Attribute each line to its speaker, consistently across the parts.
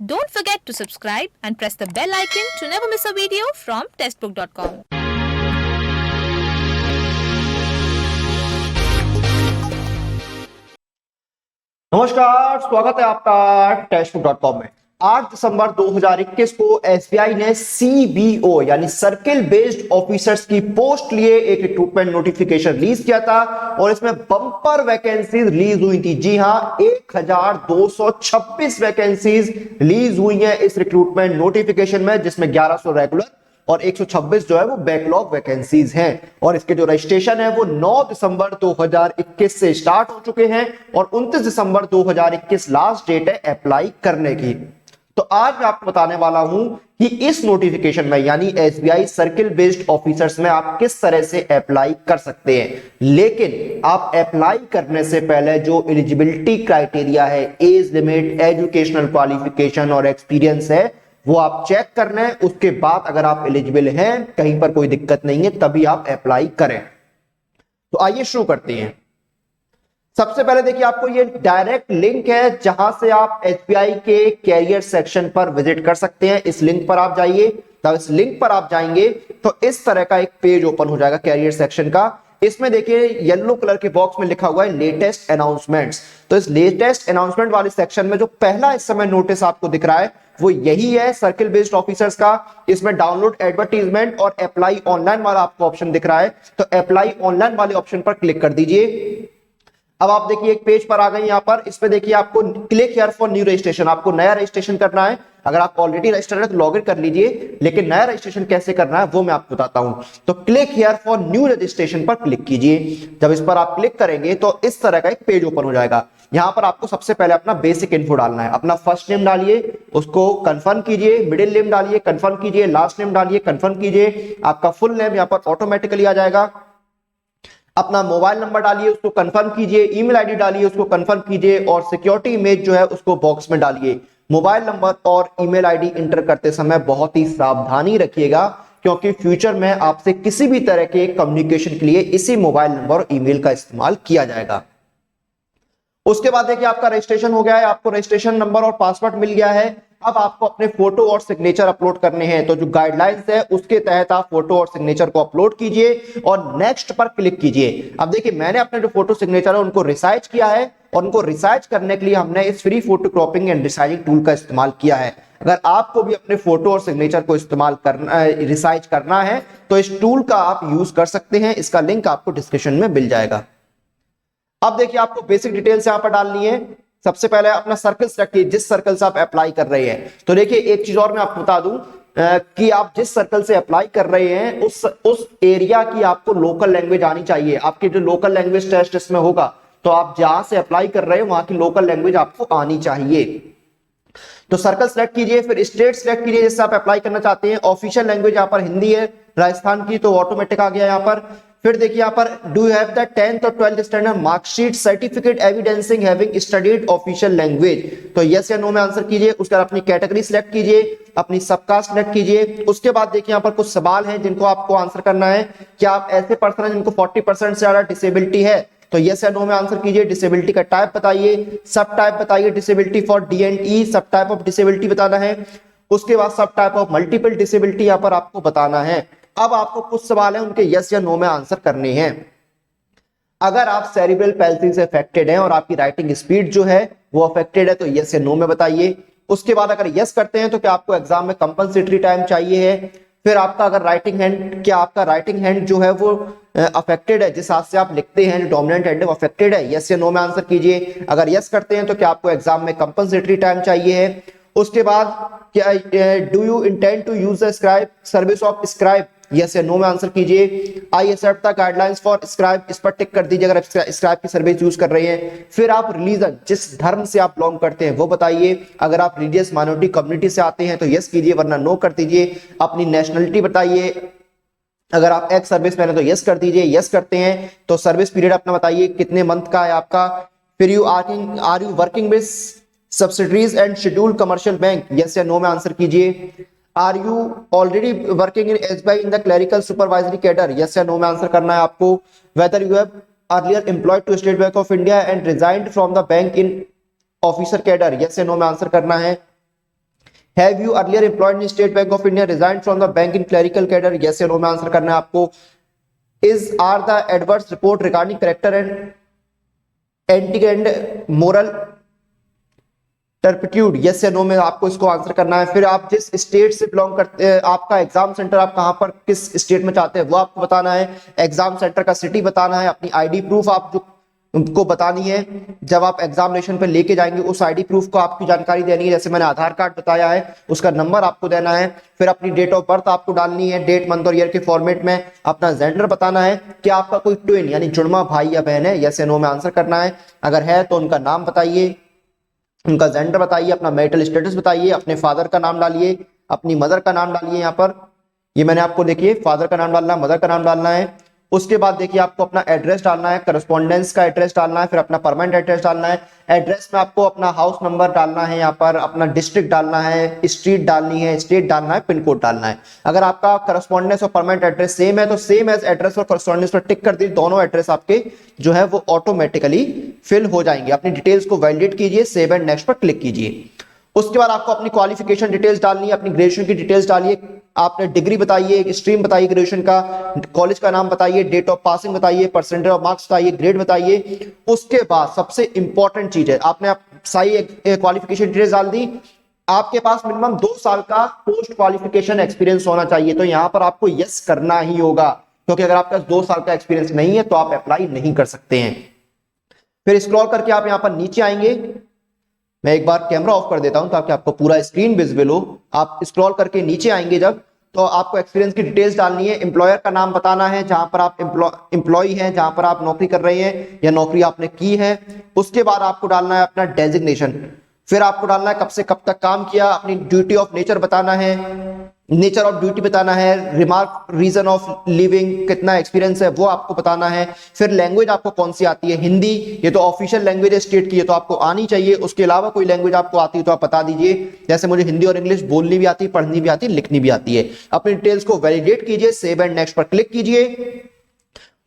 Speaker 1: Don't forget to subscribe and press the bell icon to never miss a video from testbook.com.
Speaker 2: नमस्कार, स्वागत है आपका टेस्टबुक.com में। 8 दिसंबर 2021 को एसबीआई ने सीबीओ यानी सर्किल बेस्ड ऑफिसर्स की पोस्ट लिए एक रिक्रूटमेंट नोटिफिकेशन रिलीज किया था और इसमें बम्पर वैकेंसीज रिलीज हुई थी। जी हां, 1226 वैकेंसीज रिलीज हुई हैं इस रिक्रूटमेंट नोटिफिकेशन में, जिसमें 1100 रेगुलर और 126 जो है वो बैकलॉग वैकेंसीज हैं। और इसके जो रजिस्ट्रेशन है वो 9 दिसंबर 2021 से स्टार्ट हो चुके हैं और 29 दिसंबर 2021 लास्ट डेट है अप्लाई करने की। तो आज मैं आपको बताने वाला हूं कि इस नोटिफिकेशन में यानी एसबीआई सर्किल बेस्ड ऑफिसर्स में आप किस तरह से अप्लाई कर सकते हैं। लेकिन आप अप्लाई करने से पहले जो एलिजिबिलिटी क्राइटेरिया है, एज लिमिट, एजुकेशनल क्वालिफिकेशन और एक्सपीरियंस है, वो आप चेक करना है। उसके बाद अगर आप एलिजिबल हैं, कहीं पर कोई दिक्कत नहीं है, तभी आप अप्लाई करें। तो आइए शुरू करते हैं। सबसे पहले देखिए, आपको ये डायरेक्ट लिंक है जहां से आप एसबीआई के कैरियर सेक्शन पर विजिट कर सकते हैं। इस लिंक पर आप जाइए। तब इस लिंक पर आप जाएंगे तो इस तरह का एक पेज ओपन हो जाएगा कैरियर सेक्शन का। इसमें देखिए येलो कलर के बॉक्स में लिखा हुआ है लेटेस्ट अनाउंसमेंट्स। तो इस लेटेस्ट अनाउंसमेंट वाले सेक्शन में जो पहला इस समय नोटिस आपको दिख रहा है वो यही है, सर्किल बेस्ड ऑफिसर्स का। इसमें डाउनलोड एडवर्टीजमेंट और अप्लाई ऑनलाइन वाला आपको ऑप्शन दिख रहा है। तो अप्लाई ऑनलाइन वाले ऑप्शन पर क्लिक कर दीजिए। अब आप देखिए एक पेज पर आ गए। यहां पर इस पे देखिए आपको click here for new registration, आपको नया रजिस्ट्रेशन करना है। अगर आप ऑलरेडी रजिस्टर्ड है तो लॉग इन कर लीजिए, लेकिन नया रजिस्ट्रेशन कैसे करना है वो मैं आपको बताता हूं। तो click here for new registration पर क्लिक कीजिए। जब इस पर आप क्लिक करेंगे तो इस तरह का एक पेज ओपन हो जाएगा। यहां पर आपको सबसे पहले अपना बेसिक इन्फो डालना है। अपना फर्स्ट नेम डालिए, उसको कंफर्म कीजिए, मिडिल नेम डालिए, कंफर्म कीजिए, लास्ट नेम डालिए, कंफर्म कीजिए। आपका फुल नेम यहां पर ऑटोमेटिकली आ जाएगा। अपना मोबाइल नंबर डालिए, उसको कंफर्म कीजिए, ईमेल आईडी डालिए, उसको कंफर्म कीजिए और सिक्योरिटी इमेज जो है उसको बॉक्स में डालिए। मोबाइल नंबर और ईमेल आईडी इंटर करते समय बहुत ही सावधानी रखिएगा, क्योंकि फ्यूचर में आपसे किसी भी तरह के कम्युनिकेशन के लिए इसी मोबाइल नंबर और ईमेल का इस्तेमाल किया जाएगा। उसके बाद देखिए आपका रजिस्ट्रेशन हो गया है, आपको रजिस्ट्रेशन नंबर और पासवर्ड मिल गया है। अब आपको अपने फोटो और सिग्नेचर अपलोड करने हैं। तो जो गाइडलाइंस है उसके तहत आप फोटो और सिग्नेचर को अपलोड कीजिए और नेक्स्ट पर क्लिक कीजिए। अब देखिए मैंने अपने जो फोटो सिग्नेचर है उनको रिसाइज किया है और उनको रिसाइज करने के लिए हमने इस free photo cropping and resizing tool का इस्तेमाल किया है। अगर आपको भी अपने फोटो और सिग्नेचर को इस्तेमाल करना, रिसाइज करना है, तो इस टूल का आप यूज कर सकते हैं। इसका लिंक आपको डिस्क्रिप्शन में मिल जाएगा। अब देखिए आपको बेसिक डिटेल्स यहां पर डालनी है। सबसे पहले अपना सर्कल सेलेक्ट कीजिए, जिस सर्कल से आप अप्लाई कर रहे हैं। तो देखिए एक चीज और मैं आपको बता दूं कि आप जिस सर्कल से अप्लाई कर रहे हैं उस एरिया की आपको लोकल लैंग्वेज आनी चाहिए। आपकी जो लोकल लैंग्वेज टेस्ट इसमें होगा, तो आप जहां से अप्लाई कर रहे हैं वहां की लोकल लैंग्वेज आपको आनी चाहिए। तो सर्कल सेलेक्ट कीजिए, फिर स्टेट सेलेक्ट कीजिए जिससे आप अप्लाई करना चाहते हैं। ऑफिशियल लैंग्वेज यहाँ पर हिंदी है राजस्थान की, तो ऑटोमेटिक आ गया यहाँ पर। फिर देखिए यहाँ पर do you have the 10th और 12th standard marksheet certificate evidencing having studied official language. तो यस या नो में आंसर कीजिए। उसके बाद अपनी कैटेगरी सिलेक्ट कीजिए, अपनी सबकास्ट सिलेक्ट कीजिए। उसके बाद देखिए यहाँ पर कुछ सवाल हैं जिनको आपको आंसर करना है। क्या आप ऐसे पर्सन हैं जिनको 40% से ज्यादा डिसेबिलिटी है? तो यस या नो में आंसर कीजिए। डिसेबिलिटी का टाइप बताइए, सब टाइप बताइए। डिसेबिलिटी फॉर D&E सब टाइप ऑफ डिसेबिलिटी बताना है। उसके बाद सब टाइप ऑफ मल्टीपल डिसेबिलिटी यहाँ पर आपको बताना है। अब आपको कुछ सवाल है, उनके यस या नो में आंसर करने हैं। अगर आप सेरिब्रल पैल्सी से अफेक्टेड हैं और आपकी राइटिंग स्पीड जो है वो अफेक्टेड है, तो यस या नो में बताइए। उसके बाद अगर यस करते हैं तो क्या आपको एग्जाम में कंपलसरी टाइम चाहिए है? फिर आपका अगर राइटिंग हैंड, क्या आपका राइटिंग हैंड जो है वो अफेक्टेड है, जिस हाथ से आप लिखते हैं, जो डोमिनेंट हैंड है वो अफेक्टेड है? यस या नो में आंसर कीजिए। अगर यस करते हैं तो क्या आपको एग्जाम में कंपलसरी टाइम चाहिए है? उसके बाद क्या do you intend to use the scribe service of scribe? Yes या नो में आंसर कीजिए। I accept the guidelines for scribe, इस पर टिक कर दीजिए अगर आप स्क्राइब की सर्विस यूज कर रहे हैं। फिर आप रिलीजन, जिस धर्म से आप बिलोंग करते हैं वो बताइए। अगर आप रिलीजियस माइनॉरिटी कम्युनिटी से आते हैं तो यस कीजिए, वरना नो कर दीजिए। अपनी नेशनलिटी बताइए। अगर आप एक्स सर्विस मैन है तो यस कर दीजिए। यस करते हैं तो सर्विस पीरियड अपना बताइए, कितने मंथ का है आपका। फिर are you working with subsidiaries and scheduled commercial bank? Yes या नो में आंसर कीजिए। Are you already working in SBI in the clerical supervisory cadre? Yes या नो में आंसर करना है आपको। Whether you have earlier employed to State Bank of India and resigned from the bank in officer cadre? Yes या no में answer करना है। Have you earlier employed in State Bank of India, resign from the bank in clerical cadre, yes या no में answer करना है आपको। Is are the adverse report regarding character and anti and moral turpitude, yes या no में आपको इसको answer करना है। फिर आप जिस स्टेट से बिलोंग करते हैं, आपका एग्जाम सेंटर आप कहां पर किस स्टेट में चाहते हैं वो आपको बताना है, एग्जाम सेंटर का सिटी बताना है, अपनी आईडी प्रूफ आप जो उनको बतानी है, जब आप एग्जामिनेशन पे लेके जाएंगे उस आईडी प्रूफ को आपकी जानकारी देनी है, जैसे मैंने आधार कार्ड बताया है उसका नंबर आपको देना है। फिर अपनी डेट ऑफ बर्थ आपको डालनी है, डेट मंथ और ईयर के फॉर्मेट में, अपना जेंडर बताना है कि आपका कोई ट्विन यानी जुड़वा भाई या बहन है, यस या नो में आंसर करना है। अगर है तो उनका नाम बताइए, उनका जेंडर बताइए, अपना मैरिटल स्टेटस बताइए, अपने फादर का नाम डालिए, अपनी मदर का नाम डालिए। यहाँ पर ये मैंने आपको देखिए फादर का नाम डालना है, मदर का नाम डालना है। उसके बाद देखिए आपको अपना एड्रेस डालना है, करस्पॉन्डेंस का एड्रेस डालना है, फिर अपना परमानेंट एड्रेस डालना है। एड्रेस में आपको अपना हाउस नंबर डालना है, यहाँ पर अपना डिस्ट्रिक्ट डालना है, स्ट्रीट डालनी है, स्टेट डालना है, पिन कोड डालना है। अगर आपका करस्पॉन्डेंस और परमानेंट एड्रेस सेम है तो सेम एज एड्रेस और करस्पॉन्डेंस पर टिक कर दीजिए, दोनों एड्रेस आपके जो है वो ऑटोमेटिकली फिल हो जाएंगे। अपनी डिटेल्स को वैलिडेट कीजिए, सेव एंड नेक्स्ट पर क्लिक कीजिए। उसके बाद आपको अपनी क्वालिफिकेशन डिटेल्स डालनी है, अपनी ग्रेजुएशन की डिटेल्स डालिए, आपने डिग्री बताइए, स्ट्रीम बताइए ग्रेजुएशन का, कॉलेज का नाम बताइए, डेट ऑफ पासिंग बताइए, परसेंटेज ऑफ मार्क्स बताइए, ग्रेड बताइए। उसके बाद सबसे इंपॉर्टेंट चीज है, आपने सही क्वालिफिकेशन डिटेल्स डाल दी, आपके पास मिनिमम 2 साल का पोस्ट क्वालिफिकेशन एक्सपीरियंस होना चाहिए। तो यहां पर आपको यस करना ही होगा, क्योंकि अगर आपके पास 2 साल का एक्सपीरियंस नहीं है तो आप अप्लाई नहीं कर सकते हैं। फिर स्क्रॉल करके आप यहां पर नीचे आएंगे, मैं एक बार कैमरा ऑफ कर देता हूं ताकि आपको पूरा स्क्रीन विजिबल हो। आप स्क्रॉल करके नीचे आएंगे जब, तो आपको एक्सपीरियंस की डिटेल्स डालनी है, एम्प्लॉयर का नाम बताना है जहां पर आप एम्प्लॉय हैं, जहां पर आप नौकरी कर रहे हैं या नौकरी आपने की है। उसके बाद आपको डालना है अपना डेजिग्नेशन, फिर आपको डालना है कब से कब तक काम किया, अपनी ड्यूटी ऑफ नेचर बताना है, नेचर ऑफ ड्यूटी बताना है, रिमार्क रीजन ऑफ लिविंग कितना एक्सपीरियंस है वो आपको बताना है। फिर लैंग्वेज आपको कौन सी आती है, हिंदी, ये तो ऑफिशियल लैंग्वेज है स्टेट की, ये तो आपको आनी चाहिए। उसके अलावा कोई लैंग्वेज आपको आती है तो आप बता दीजिए, जैसे मुझे हिंदी और इंग्लिश बोलनी भी आती है, पढ़नी भी आती है, लिखनी भी आती है। अपनी डिटेल्स को वैलिडेट कीजिए, सेव एंड नेक्स्ट पर क्लिक कीजिए।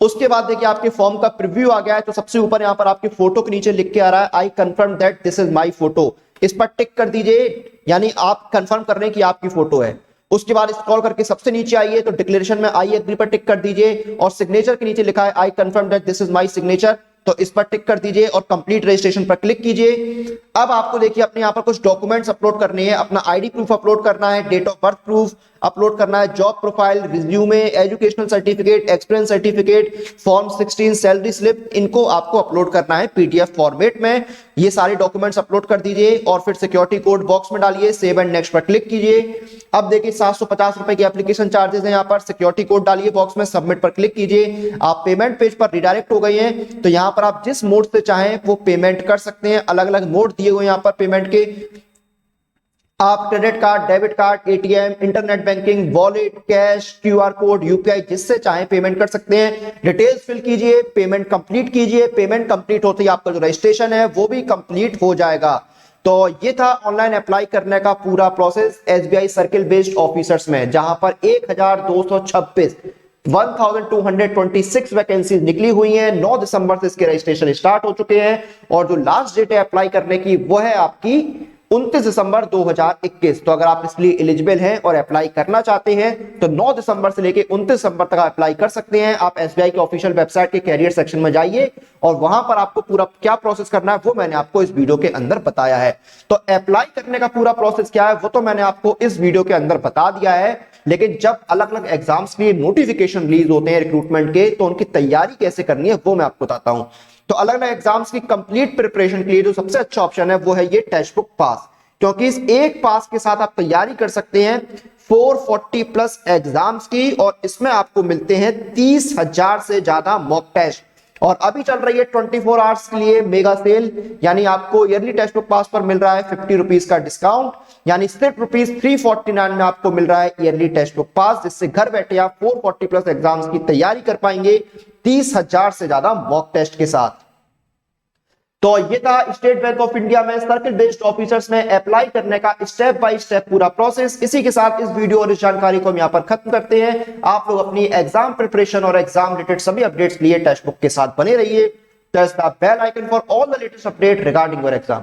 Speaker 2: उसके बाद देखिए आपके फॉर्म का प्रीव्यू आ गया है, तो सबसे ऊपर यहां पर आपके फोटो के नीचे लिख के आ रहा है I confirm that this is my photo, इस पर टिक कर दीजिए, यानी आप कंफर्म कर रहे हैं कि आपकी फोटो है। उसके बाद स्क्रॉल करके सबसे नीचे आइए तो डिक्लेरेशन में आई एग्री पर टिक कर दीजिए, और सिग्नेचर के नीचे लिखा है I confirm that this is my signature, तो इस पर टिक कर दीजिए और कंप्लीट रजिस्ट्रेशन पर क्लिक कीजिए। अब आपको देखिए अपने यहाँ पर कुछ डॉक्यूमेंट्स अपलोड करने हैं, अपना आईडी प्रूफ अपलोड करना है, date of birth proof upload करना है, job profile, resume, educational certificate, experience certificate, form 16 salary slip, इनको आपको अपलोड करना है पीडीएफ फॉर्मेट में। ये सारे डॉक्यूमेंट्स अपलोड कर दीजिए और फिर सिक्योरिटी कोड बॉक्स में डालिए, सेव एंड नेक्स्ट पर क्लिक कीजिए। अब देखिए 750 रुपए की एप्लीकेशन चार्जेस है, यहाँ पर सिक्योरिटी कोड डालिए बॉक्स में, सबमिट पर क्लिक कीजिए। आप पेमेंट पेज पर रिडायरेक्ट हो गए हैं, तो यहाँ पर आप जिस मोड से चाहें वो पेमेंट कर सकते हैं। अलग अलग मोड दिए हुए यहाँ पर पेमेंट के, आप credit card, debit card, ATM, internet banking, wallet, cash, QR code, UPI, जिससे चाहे पेमेंट कर सकते हैं। डिटेल्स फिल कीजिए, पेमेंट कंप्लीट कीजिए। पेमेंट कंप्लीट होते ही आपका जो रजिस्ट्रेशन है वो भी कंप्लीट हो जाएगा। तो ये था ऑनलाइन अप्लाई करने का पूरा process SBI circle based officers में, जहां पर 1226 वैकेंसीज निकली हुई हैं। 9 दिसंबर से इसके रजिस्ट्रेशन स्टार्ट हो चुके हैं, और जो लास्ट डेट है अप्लाई करने की वो है आपकी 29 दिसंबर 2021। तो अगर आप इसलिए एलिजिबल हैं और अप्लाई करना चाहते हैं तो 9 दिसंबर से लेकर 29 दिसंबर तक अप्लाई कर सकते हैं। आप एसबीआई के ऑफिशियल वेबसाइट के कैरियर सेक्शन में जाइए और वहां पर आपको पूरा क्या प्रोसेस करना है वो मैंने आपको इस वीडियो के अंदर बताया है। तो अप्लाई करने का पूरा प्रोसेस क्या है वो तो मैंने आपको इस वीडियो के अंदर बता दिया है, लेकिन जब अलग अलग एग्जाम्स के लिए नोटिफिकेशन रिलीज होते हैं रिक्रूटमेंट के, तो उनकी तैयारी कैसे करनी है वो मैं आपको बताता हूं। तो अलग अलग एग्जाम्स की कंप्लीट प्रिपरेशन के लिए जो सबसे अच्छा ऑप्शन है वो है ये टेक्स्ट बुक पास, क्योंकि इस एक पास के साथ आप तैयारी कर सकते हैं 440 प्लस एग्जाम्स की, और इसमें आपको मिलते हैं 30,000 से ज्यादा मॉक टेस्ट। और अभी चल रही है 24 आवर्स के लिए मेगा सेल, यानी आपको ईयरली टेस्ट बुक पास पर मिल रहा है 50 रुपीज का डिस्काउंट, यानी सिर्फ ₹349 में आपको मिल रहा है ईयरली टेस्ट बुक पास, जिससे घर बैठे आप 440 प्लस एग्जाम्स की तैयारी कर पाएंगे 30,000 से ज्यादा मॉक टेस्ट के साथ। तो ये था स्टेट बैंक ऑफ इंडिया में सर्किल बेस्ड ऑफिसर्स में अप्लाई करने का स्टेप बाय स्टेप पूरा प्रोसेस। इसी के साथ इस वीडियो और इस जानकारी को हम यहां पर खत्म करते हैं। आप लोग अपनी एग्जाम प्रिपरेशन और एग्जाम रिलेटेड सभी अपडेट्स के लिए टेक्स्ट बुक के साथ बने रहिए। Press the bell icon for all the latest update regarding your exam.